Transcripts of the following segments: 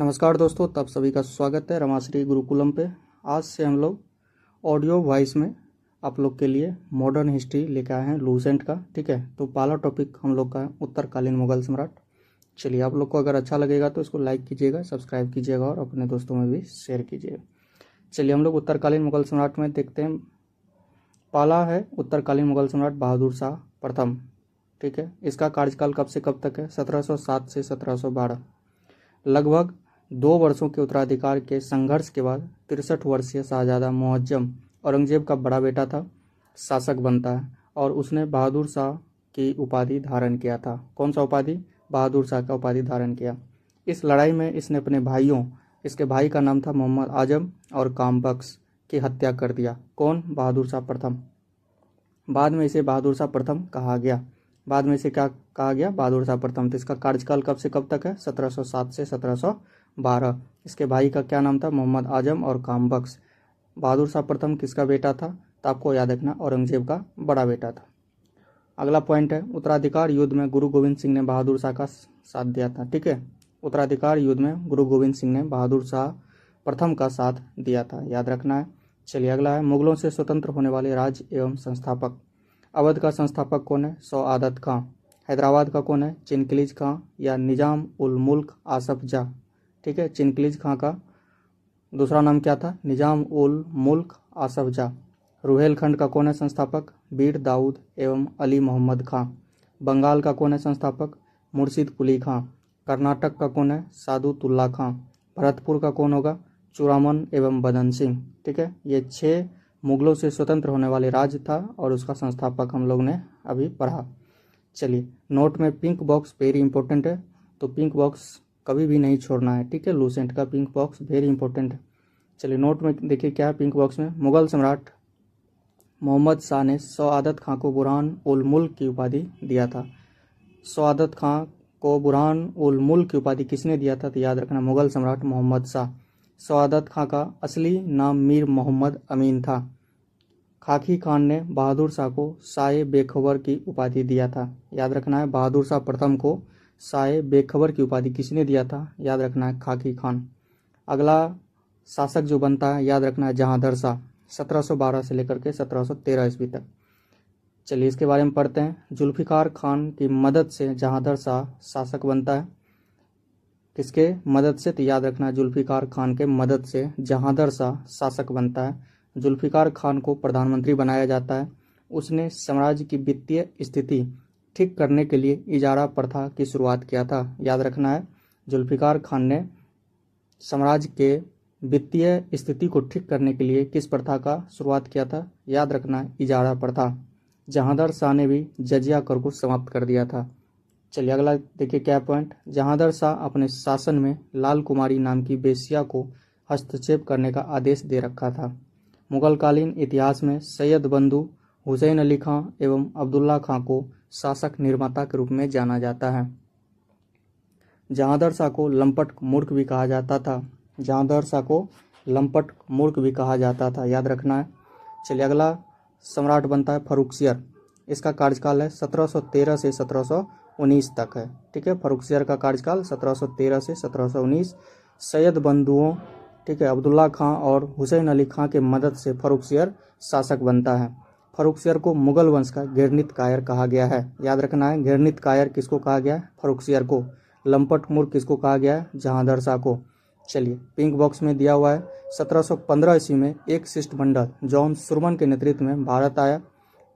नमस्कार दोस्तों, तब सभी का स्वागत है रमाश्री गुरुकुलम पे। आज से हम लोग ऑडियो वॉइस में आप लोग के लिए मॉडर्न हिस्ट्री लेकर आए हैं लूसेंट का। ठीक है, तो पहला टॉपिक हम लोग का है उत्तरकालीन मुगल सम्राट। चलिए, आप लोग को अगर अच्छा लगेगा तो इसको लाइक कीजिएगा, सब्सक्राइब कीजिएगा और अपने दोस्तों में भी शेयर कीजिएगा। चलिए, हम लोग उत्तरकालीन मुगल सम्राट में देखते हैं। पहला है उत्तरकालीन मुगल सम्राट बहादुर शाह प्रथम। ठीक है, इसका कार्यकाल कब से कब तक है? 1707 से 1712। लगभग 2 वर्षों के उत्तराधिकार के संघर्ष के बाद 63 वर्षीय शाहजादा मुअज्जम औरंगजेब का बड़ा बेटा था, शासक बनता है और उसने बहादुर शाह की उपाधि धारण किया था। कौन सा उपाधि? बहादुर शाह का उपाधि धारण किया। इस लड़ाई में इसने अपने भाइयों, इसके भाई का नाम था मोहम्मद आजम और कामबख्श, की हत्या कर दिया। कौन? बहादुर शाह प्रथम। बाद में इसे बहादुर शाह प्रथम कहा गया। बाद में इसे क्या कहा गया? बहादुर शाह प्रथम। तो इसका कार्यकाल कब से कब तक है? 1707 से 1712। इसके भाई का क्या नाम था? मोहम्मद आजम और कामबख्श। बहादुर शाह प्रथम किसका बेटा था? तो आपको याद रखना, औरंगजेब का बड़ा बेटा था। अगला पॉइंट है, उत्तराधिकार युद्ध में गुरु गोविंद सिंह ने बहादुर शाह का साथ दिया था। ठीक है, उत्तराधिकार युद्ध में गुरु गोविंद सिंह ने बहादुर शाह प्रथम का साथ दिया था, याद रखना है। चलिए, अगला है, मुगलों से स्वतंत्र होने वाले राज्य एवं संस्थापक। अवध का संस्थापक कौन है? सौआदत खां। हैदराबाद का कौन है? चिनकिलीज खां या निजाम उल मुल्क आसफ जा। ठीक है, चिनकिलीज खां का दूसरा नाम क्या था? निजाम उल मुल्क आसफ जा। रुहेलखंड का कौन है संस्थापक? बीर दाऊद एवं अली मोहम्मद खां। बंगाल का कौन है संस्थापक? मुर्शिद कुली खां। कर्नाटक का कौन है? सादुतुल्ला खां। भरतपुर का कौन होगा? चूड़ामन एवं बदन सिंह। ठीक है, ये 6 मुगलों से स्वतंत्र होने वाले राज्य था और उसका संस्थापक हम लोग ने अभी पढ़ा। चलिए, नोट में पिंक बॉक्स वेरी इंपॉर्टेंट है, तो पिंक बॉक्स कभी भी नहीं छोड़ना है। ठीक है, लूसेंट का पिंक बॉक्स वेरी इंपॉर्टेंट है। चलिए, नोट में देखिए क्या है पिंक बॉक्स में। मुगल सम्राट मोहम्मद शाह ने सौआदत खां को बुरहान उल मुल्क की उपाधि दिया था। सौआदत खां को बुरहान उल मुल्क की उपाधि किसने दिया था? तो याद रखना, मुगल सम्राट मोहम्मद शाह। सौआदत खां का असली नाम मीर मोहम्मद अमीन था। खाकी खान ने बहादुर शाह को शाह बेखबर की उपाधि दिया था। याद रखना है, बहादुर शाह प्रथम को शाह बेखबर की उपाधि किसने दिया था? याद रखना है, खाकी खान। अगला शासक जो बनता है, याद रखना है, जहांदर शाह। 1712 से लेकर के 1713 ईस्वी तक। चलिए, इसके बारे में पढ़ते हैं। जुल्फिकार खान की मदद से जहांदर शाह शासक बनता है। किसके मदद से? तो याद रखना, जुल्फिकार खान के मदद से जहांदर शाह शासक बनता है। जुल्फिकार खान को प्रधानमंत्री बनाया जाता है। उसने साम्राज्य की वित्तीय स्थिति ठीक करने के लिए इजारा प्रथा की शुरुआत किया था। याद रखना है, जुल्फिकार खान ने साम्राज्य के वित्तीय स्थिति को ठीक करने के लिए किस प्रथा का शुरुआत किया था? याद रखना है, इजारा प्रथा। जहांदर शाह ने भी जजिया कर को समाप्त कर दिया था। चलिए, अगला देखिए क्या पॉइंट। जहांदर शाह अपने शासन में लाल कुमारी नाम की वेश्या को हस्तक्षेप करने का आदेश दे रखा था। मुगलकालीन इतिहास में सैयद बंधु हुसैन अली खां एवं अब्दुल्ला खां को शासक निर्माता के रूप में जाना जाता है। जहांदर शाह को लंपट मूर्ख भी कहा जाता था। जहांदर शाह को लंपट मूर्ख भी कहा जाता था, याद रखना है। चलिए, अगला सम्राट बनता है फर्रुखसियर। इसका कार्यकाल है 1713 से 1719 तक है। ठीक है, फर्रुखसियर का कार्यकाल 1713 से 1719। सैयद बंधुओं, ठीक है, अब्दुल्ला खां और हुसैन अली खां के मदद से फर्रुखसियर शासक बनता है। फर्रुखसियर को मुगल वंश का घृणित कायर कहा गया है। याद रखना है, घृणित कायर किसको कहा गया है? फर्रुखसियर को। लंपट मूर्ख किसको कहा गया है? जहांदर शाह को। चलिए, पिंक बॉक्स में दिया हुआ है, 1715 ईस्वी में एक शिष्टमंडल जॉन सुरमन के नेतृत्व में भारत आया।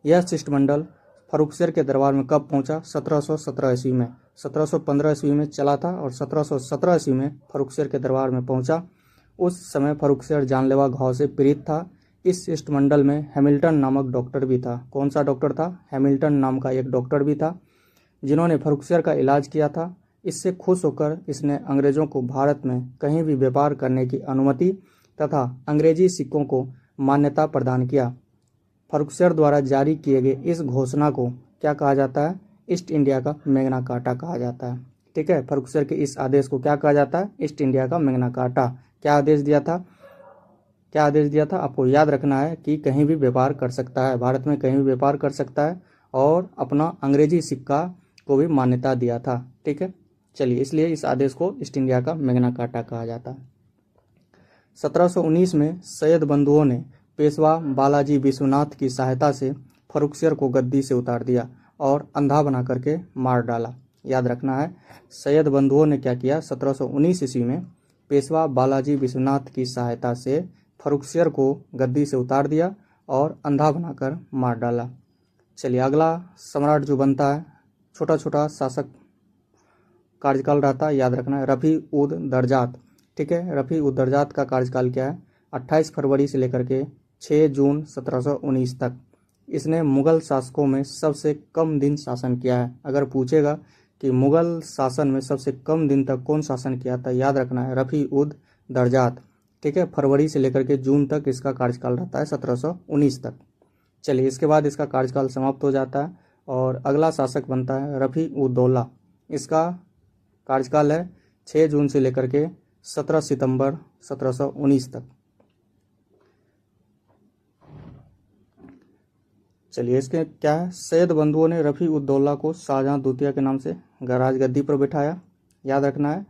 यह शिष्टमंडल फर्रुखसियर के दरबार में कब पहुंचा? 1717 ईस्वी में। 1715 ईस्वी में चला था और 1717 ईस्वी में फर्रुखसियर के दरबार में पहुंचा। उस समय फर्रुखसियर जानलेवा घाव से पीड़ित था। इस शिष्टमंडल में हैमिल्टन नामक डॉक्टर भी था। कौन सा डॉक्टर था? हैमिल्टन नाम का एक डॉक्टर भी था, जिन्होंने फर्रुखसियर का इलाज किया था। इससे खुश होकर इसने अंग्रेजों को भारत में कहीं भी व्यापार करने की अनुमति तथा अंग्रेजी सिक्कों को मान्यता प्रदान किया। फर्रुखसियर द्वारा जारी किए गए इस घोषणा को क्या कहा जाता है? ईस्ट इंडिया का मैग्ना कार्टा कहा जाता है। ठीक है, फर्रुखसियर के इस आदेश को क्या कहा जाता है? ईस्ट इंडिया का मैग्ना कार्टा। क्या आदेश दिया था? क्या आदेश दिया था? आपको याद रखना है कि कहीं भी व्यापार कर सकता है, भारत में कहीं भी व्यापार कर सकता है और अपना अंग्रेजी सिक्का को भी मान्यता दिया था। ठीक है, चलिए, इसलिए इस आदेश को ईस्ट इंडिया का मैग्ना कार्टा कहा जाता है। 1719 में सैयद बंधुओं ने पेशवा बालाजी विश्वनाथ की सहायता से फर्रुखसियर को गद्दी से उतार दिया और अंधा बना करके मार डाला। याद रखना है, सैयद बंधुओं ने क्या किया, 1719 ईस्वी में पेशवा बालाजी विश्वनाथ की सहायता से फर्रुखसियर को गद्दी से उतार दिया और अंधा बनाकर मार डाला। चलिए, अगला सम्राट जो बनता है, छोटा छोटा शासक कार्यकाल रहता है। याद रखना है, रफ़ी उद दरजात। ठीक है, रफ़ी उद दरजात का कार्यकाल क्या है, 28 फरवरी से लेकर के 6 जून 1719 तक। इसने मुगल शासकों में सबसे कम दिन शासन किया है। अगर पूछेगा कि मुगल शासन में सबसे कम दिन तक कौन शासन किया था, याद रखना है रफ़ी उद दरजात। ठीक है, फरवरी से लेकर के जून तक इसका कार्यकाल रहता है, 1719 तक। चलिए, इसके बाद इसका कार्यकाल समाप्त हो जाता है और अगला शासक बनता है रफ़ी उद दौला। इसका कार्यकाल है 6 जून से लेकर के 17 सितंबर 1719 तक। चलिए, इसके क्या है, सैयद बंधुओं ने रफ़ी उद दौला को शाहजहां द्वितीय के नाम से राजगद्दी पर बिठाया। याद रखना है,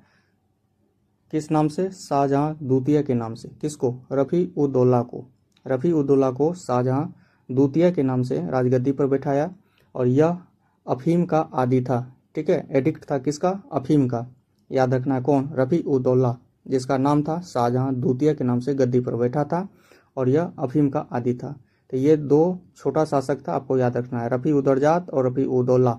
किस नाम से, शाहजहां द्वितीय के नाम से। किसको, रफ़ी उद दौला को। रफ़ी उद दौला को शाहजहां द्वितीय के नाम से राजगद्दी पर बैठाया और यह अफीम का आदी था। ठीक है, एडिक्ट था किसका, अफीम का। याद रखना है, कौन, रफ़ी उद दौला, जिसका नाम था शाहजहां द्वितीय के नाम से गद्दी पर बैठा था और यह अफीम का आदी था। तो ये दो छोटा शासक था, आपको याद रखना है, रफ़ी उद दरजात और रफ़ी उद दौला।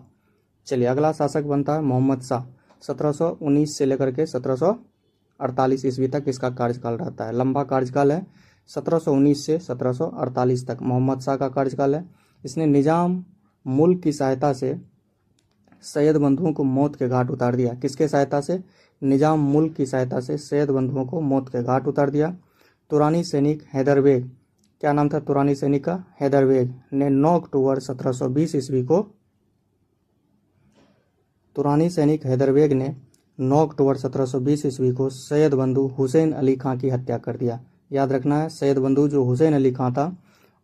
चलिए, अगला शासक बनता है मोहम्मद शाह। 1719 से लेकर के 1748 ईस्वी तक इसका कार्यकाल रहता है। लंबा कार्यकाल है, 1719 से 1748 तक मोहम्मद शाह का कार्यकाल है। इसने निज़ाम मुल्क की सहायता से सैयद बंधुओं को मौत के घाट उतार दिया। किसके सहायता से, निज़ाम मुल्क की सहायता से सैयद बंधुओं को मौत के घाट उतार दिया। तुरानी सैनिक हैदर बेग, क्या नाम था तुरानी सैनिक का, हैदर बेग ने 9 अक्टूबर 1720 ईस्वी को, तुरानी सैनिक हैदर बेग ने 9 अक्टूबर 1720 ईस्वी को सैयद बंधु हुसैन अली खां की हत्या कर दिया। याद रखना है, सैयद बंधु जो हुसैन अली खां था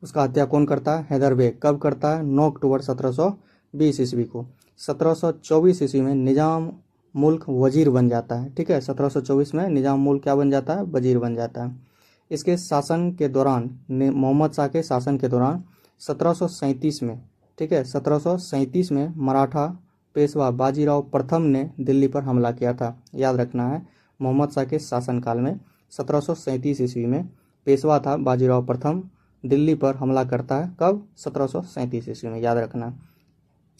उसका हत्या कौन करता है, हैदर बेग। कब करता है, 9 अक्टूबर 1720 ईस्वी को। 1724 ईस्वी में निज़ाम मुल्क वजीर बन जाता है। ठीक है, 1724 में निज़ाम मुल्क क्या बन जाता है, वजीर बन जाता है। इसके शासन के दौरान, मोहम्मद शाह के शासन के दौरान 1737 में, ठीक है, 1737 में मराठा पेशवा बाजीराव प्रथम ने दिल्ली पर हमला किया था। याद रखना है, मोहम्मद शाह के शासनकाल में 1737 ईस्वी में पेशवा था बाजीराव प्रथम, दिल्ली पर हमला करता है। कब, 1737 ईस्वी में। याद रखना है।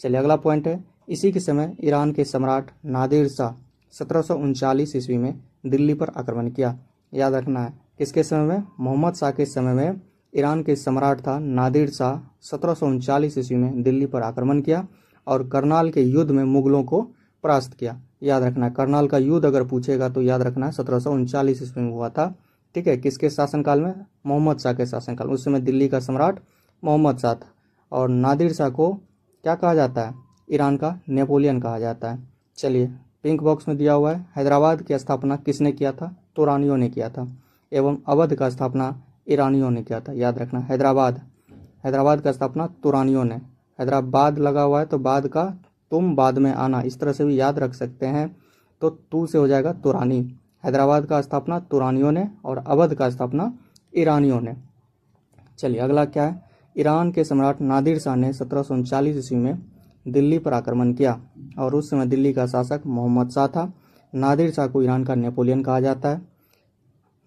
चलिए, अगला पॉइंट है, इसी के समय ईरान के सम्राट नादिर शाह 1739 ईस्वी में दिल्ली पर आक्रमण किया। याद रखना है, किसके समय में, मोहम्मद शाह के समय में ईरान के सम्राट था नादिर शाह, 1739 ईस्वी में दिल्ली पर आक्रमण किया और करनाल के युद्ध में मुगलों को परास्त किया। याद रखना है, करनाल का युद्ध अगर पूछेगा तो याद रखना है 1739 ईस्वी में हुआ था। ठीक है, किसके शासनकाल में, मोहम्मद शाह के शासनकाल। उस समय दिल्ली का सम्राट मोहम्मद शाह था और नादिर शाह को क्या कहा जाता है, ईरान का नेपोलियन कहा जाता है। चलिए, पिंक बॉक्स में दिया हुआ है, हैदराबाद की स्थापना किसने किया था, तुरानियों ने किया था, एवं अवध का स्थापना ईरानियों ने किया था। याद रखना, हैदराबाद का स्थापना तुरानियों ने। हैदराबाद लगा हुआ है तो बाद का तुम बाद में आना, इस तरह से भी याद रख सकते हैं, तो तू से हो जाएगा तुरानी। हैदराबाद का स्थापना तुरानियों ने और अवध का स्थापना ईरानियों ने। चलिए, अगला क्या है, ईरान के सम्राट नादिर शाह ने 1739 ईस्वी में दिल्ली पर आक्रमण किया और उस समय दिल्ली का शासक मोहम्मद शाह था। नादिर शाह को ईरान का नेपोलियन कहा जाता है।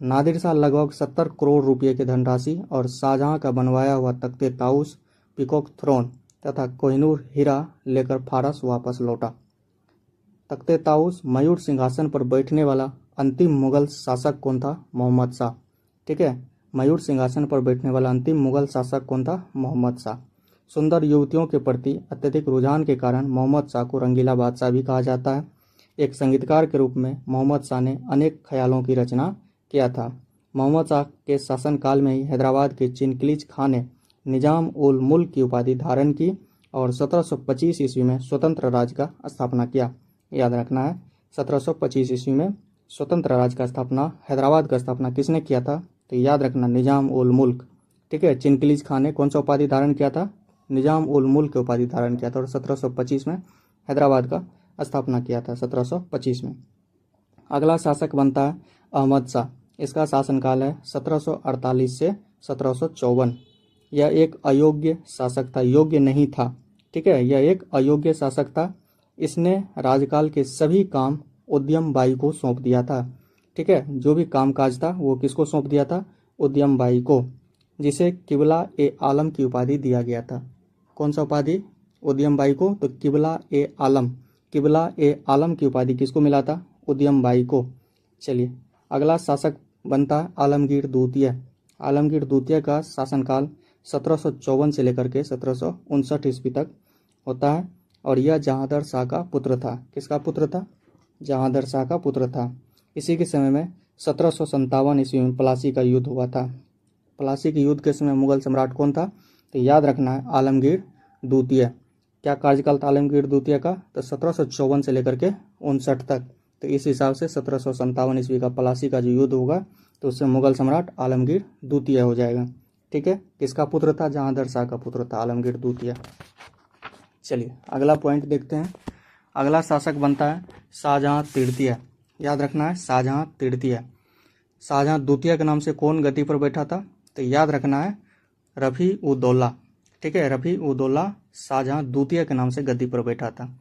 नादिर शाह लगभग 70 करोड़ रुपये की धनराशि और शाहजहां का बनवाया हुआ तख्ते ताउस, पीकॉक थ्रोन तथा कोहिनूर हीरा लेकर फारस वापस लौटा। तख्ते ताउस, मयूर सिंहासन पर बैठने वाला अंतिम मुगल शासक कौन था, मोहम्मद शाह। ठीक है, मयूर सिंहासन पर बैठने वाला अंतिम मुगल शासक कौन था, मोहम्मद शाह। सुंदर युवतियों के प्रति अत्यधिक रुझान के कारण मोहम्मद शाह को रंगीला बादशाह भी कहा जाता है। एक संगीतकार के रूप में मोहम्मद शाह ने अनेक ख्यालों की रचना किया था। मोहम्मद शाह के शासनकाल में ही हैदराबाद के चिनकिलीज खां ने निजाम उल मुल्क की उपाधि धारण की और 1725 ईस्वी में स्वतंत्र राज्य का स्थापना किया। याद रखना है, 1725 ईस्वी में स्वतंत्र राज्य का स्थापना, हैदराबाद का स्थापना किसने किया था, तो याद रखना निजाम उल मुल्क। ठीक है, चिनकिलीज खां ने कौन सा उपाधि धारण किया था, निजाम उल मुल्क की उपाधि धारण किया था और 1725 में हैदराबाद का स्थापना किया था 1725 में। अगला शासक बनता है अहमद शाह। इसका शासनकाल है 1748 से 1754। यह एक अयोग्य शासक था, योग्य नहीं था, ठीक है, यह एक अयोग्य शासक था। इसने राजकाल के सभी काम उद्यम बाई को सौंप दिया था, ठीक है, जो भी कामकाज था वो किसको सौंप दिया था, उद्यम बाई को, जिसे किबला ए आलम की उपाधि दिया गया था। कौन सा उपाधि, उद्यम बाई को, तो किबला ए आलम, किबला ए आलम की उपाधि किसको मिला था, उद्यम बाई को। चलिए अगला शासक बनता है आलमगीर द्वितीय। आलमगीर द्वितीय का शासनकाल 1754 से लेकर के 1759 ईस्वी तक होता है और यह जहांगीर शाह का पुत्र था। किसका पुत्र था, जहांगीर शाह का पुत्र था। इसी के समय में 1757 ईस्वी में प्लासी का युद्ध हुआ था। प्लासी के युद्ध के समय मुगल सम्राट कौन था, तो याद रखना है आलमगीर द्वितीय। क्या कार्यकाल था आलमगीर द्वितीय का, तो 1754 से लेकर के 59 तक। तो इस हिसाब से 1757 ईस्वी का प्लासी का जो युद्ध होगा तो उससे मुगल सम्राट आलमगीर द्वितीय हो जाएगा, ठीक है। किसका पुत्र था, जहांगीर शाह का पुत्र था आलमगीर द्वितीय। चलिए अगला पॉइंट देखते हैं। अगला शासक बनता है शाहजहां तृतीय। याद रखना है शाहजहां तृतीय। शाहजहां द्वितीय के नाम से कौन गद्दी पर बैठा था, तो याद रखना है रफ़ी उद दौला, ठीक है, रफ़ी उद दौला शाहजहां द्वितीय के नाम से गद्दी पर बैठा था।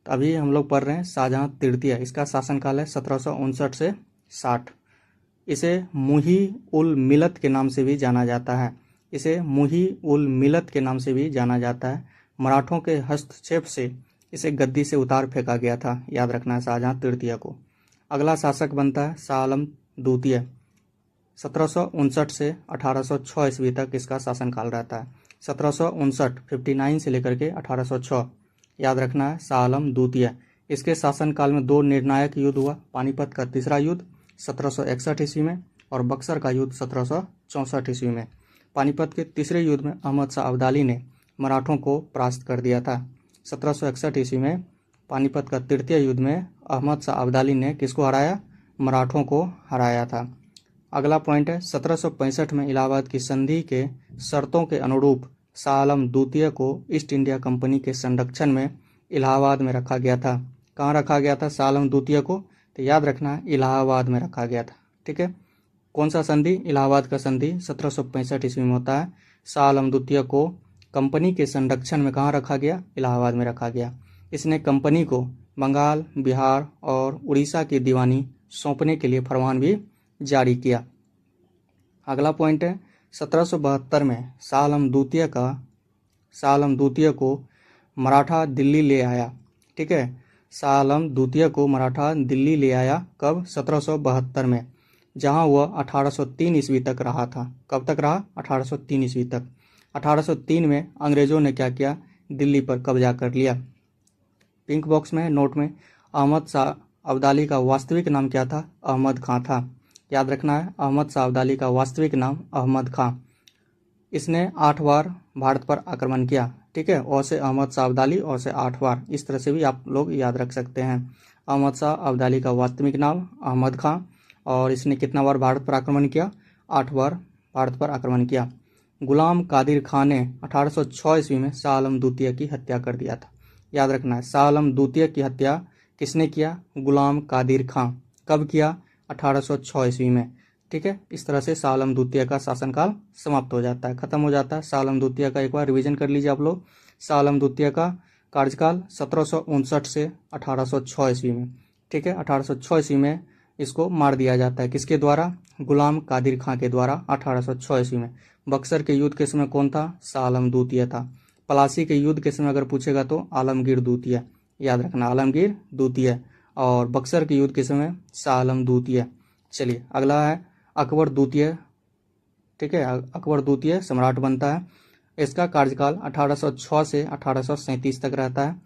तो अभी हम लोग पढ़ रहे हैं शाहजहां तृतीय। इसका शासनकाल है 1759 से 60। इसे मुही उल मिलत के नाम से भी जाना जाता है, इसे मुही उल मिलत के नाम से भी जाना जाता है। मराठों के हस्तक्षेप से इसे गद्दी से उतार फेंका गया था। याद रखना है शाहजहां तृतीय को। अगला शासक बनता है शाह आलम द्वितीय। 1759 से 1806 ईस्वी तक इसका शासनकाल रहता है। 1759 से लेकर के 1806। याद रखना है शाह आलम द्वितीय। इसके शासनकाल में 2 निर्णायक युद्ध हुआ। पानीपत का तीसरा युद्ध 1761 ईस्वी में और बक्सर का युद्ध 1764 ईस्वी में। पानीपत के तीसरे युद्ध में अहमद शाह अब्दाली ने मराठों को परास्त कर दिया था। 1761 ईस्वी में पानीपत का तृतीय युद्ध में अहमद शाह अब्दाली ने किसको हराया, मराठों को हराया था। अगला पॉइंट है 1765 में इलाहाबाद की संधि के शर्तों के अनुरूप शाह आलम द्वितीय को ईस्ट इंडिया कंपनी के संरक्षण में इलाहाबाद में रखा गया था। कहाँ रखा गया था शाह आलम द्वितीय को, तो याद रखना है इलाहाबाद में रखा गया था, ठीक है। कौन सा संधि, इलाहाबाद का संधि 1765 ईस्वी में होता है। शाह आलम द्वितीय को कंपनी के संरक्षण में कहाँ रखा गया, इलाहाबाद में रखा गया। इसने कंपनी को बंगाल, बिहार और उड़ीसा की दीवानी सौंपने के लिए फरमान भी जारी किया। अगला पॉइंट है 1772 में शाह आलम द्वितीय को मराठा दिल्ली ले आया, ठीक है। शाह आलम द्वितीय को मराठा दिल्ली ले आया कब, 1772 में, जहां वह 1803 ईस्वी तक रहा था। कब तक रहा, 1803 ईस्वी तक। 1803 में अंग्रेजों ने क्या किया, दिल्ली पर कब्जा कर लिया। पिंक बॉक्स में नोट में अहमद शाह अब्दाली का वास्तविक नाम क्या था, अहमद खां था। याद रखना है अहमद शाह अब्दाली का वास्तविक नाम अहमद खां। इसने 8 बार भारत पर आक्रमण किया, ठीक है। और से अहमद शाह अब्दाली और से 8 बार, इस तरह से भी आप लोग याद रख सकते हैं। अहमद शाह अब्दाली का वास्तविक नाम अहमद खां और इसने कितना बार भारत पर आक्रमण किया, 8 बार भारत पर आक्रमण किया। गुलाम कादिर खान ने 1806 ईस्वी में शाह आलम द्वितीय की हत्या कर दिया था। याद रखना है शाह आलम द्वितीय की हत्या किसने किया, गुलाम कादिर खां। कब किया, 1806 ईस्वी में, ठीक है। इस तरह से शाह आलम द्वितीय का शासनकाल समाप्त हो जाता है, खत्म हो जाता है। शाह आलम द्वितीय का एक बार रिवीजन कर लीजिए आप लोग। शाह आलम द्वितीय का कार्यकाल 1759 से 1806 ईस्वी में, ठीक है। 1806 ईस्वी में इसको मार दिया जाता है, किसके द्वारा, गुलाम कादिर खां के द्वारा 1806 ईस्वी में। बक्सर के युद्ध के समय कौन था, शाह आलम द्वितीय था। प्लासी के युद्ध के समय अगर पूछेगा तो आलमगीर द्वितीय, याद रखना आलमगीर द्वितीय। और बक्सर के युद्ध के समय शाह आलम द्वितीय। चलिए अगला है अकबर द्वितीय, ठीक है। अकबर द्वितीय सम्राट बनता है। इसका कार्यकाल 1806 से 1837 तक रहता है।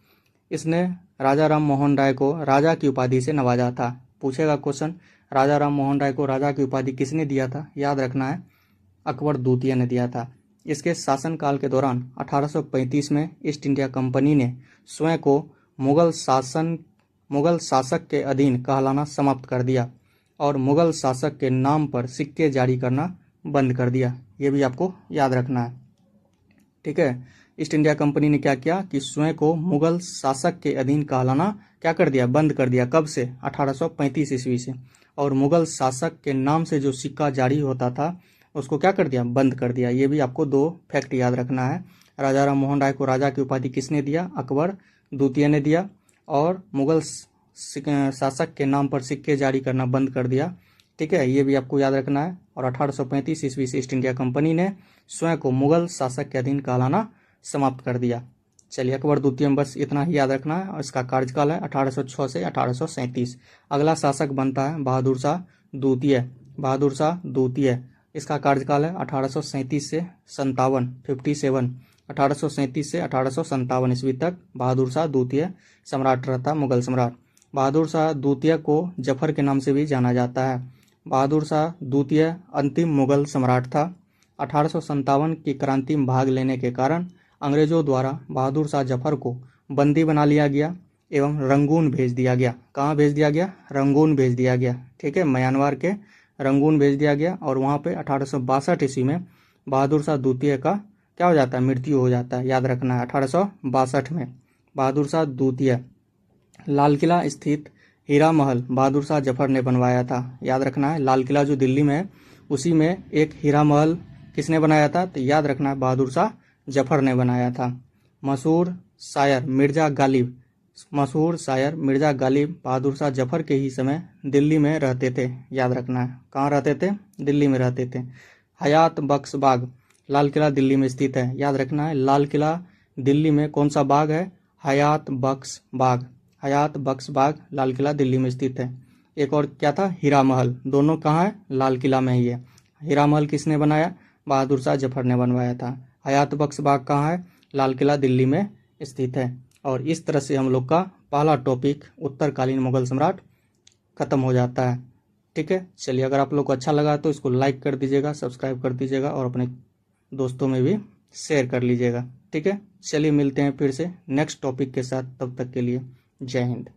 इसने राजा राम मोहन राय को राजा की उपाधि से नवाजा था। पूछेगा क्वेश्चन, राजा राम मोहन राय को राजा की उपाधि किसने दिया था, याद रखना है अकबर द्वितीय ने दिया था। इसके शासनकाल के दौरान 1835 में ईस्ट इंडिया कंपनी ने स्वयं को मुगल शासक के अधीन कहलाना समाप्त कर दिया और मुगल शासक के नाम पर सिक्के जारी करना बंद कर दिया। ये भी आपको याद रखना है, ठीक है। ईस्ट इंडिया कंपनी ने क्या किया कि स्वयं को मुगल शासक के अधीन कहलाना क्या कर दिया, बंद कर दिया। कब से? 1835 ईस्वी से। और मुगल शासक के नाम से जो सिक्का जारी होता था उसको क्या कर दिया, बंद कर दिया। ये भी आपको 2 फैक्ट याद रखना है। राजा राम मोहन राय को राजा की उपाधि किसने दिया? अकबर द्वितीय ने दिया। और मुगल शासक के नाम पर सिक्के जारी करना बंद कर दिया। ठीक है, ये भी आपको याद रखना है। और 1835 ईस्वी से ईस्ट इंडिया कंपनी ने स्वयं को मुगल शासक के अधीन कहलाना समाप्त कर दिया। चलिए, अकबर द्वितीय में बस इतना ही याद रखना है। और इसका कार्यकाल है 1806 से 1837। अगला शासक बनता है बहादुर शाह द्वितीय। बहादुर शाह द्वितीय, इसका कार्यकाल है 1837 से 57 1837 से 1857 ईस्वी तक बहादुर शाह द्वितीय सम्राट रहता, मुगल सम्राट। बहादुर शाह द्वितीय को जफर के नाम से भी जाना जाता है। बहादुर शाह द्वितीय अंतिम मुगल सम्राट था। 1857 की क्रांति में भाग लेने के कारण अंग्रेजों द्वारा बहादुर शाह जफर को बंदी बना लिया गया एवं रंगून भेज दिया गया। कहाँ भेज दिया गया? रंगून भेज दिया गया। ठीक है, म्यांमार के रंगून भेज दिया गया। और वहाँ पे 1862 ईस्वी में बहादुर शाह द्वितीय का क्या हो जाता है, मृत्यु हो जाता है। याद रखना है 1862 में बहादुर शाह द्वितीय। लाल किला स्थित हीरा महल बहादुर शाह जफर ने बनवाया था। याद रखना है, लाल किला जो दिल्ली में है उसी में एक हीरा महल किसने बनाया था? तो याद रखना है, बहादुर शाह जफर ने बनाया था। मशहूर शायर मिर्जा गालिब बहादुर शाह जफर के ही समय दिल्ली में रहते थे। याद रखना है, कहाँ रहते थे? दिल्ली में रहते थे। हयात बख्श बाग लाल किला दिल्ली में स्थित है। याद रखना है, लाल किला दिल्ली में कौन सा बाग है? हयात बख्श बाग लाल किला दिल्ली में स्थित है। एक और क्या था? हीरा महल, दोनों कहाँ है? लाल किला में ही है। हीरा महल किसने बनाया? बहादुर शाह जफर ने बनवाया था। हयात बख्श बाग कहाँ है? लाल किला दिल्ली में स्थित है। और इस तरह से हम लोग का पहला टॉपिक उत्तरकालीन मुगल सम्राट खत्म हो जाता है। ठीक है, चलिए, अगर आप लोग को अच्छा लगा तो इसको लाइक कर दीजिएगा, सब्सक्राइब कर दीजिएगा और अपने दोस्तों में भी शेयर कर लीजिएगा। ठीक है, चलिए मिलते हैं फिर से नेक्स्ट टॉपिक के साथ। तब तक के लिए जय हिंद।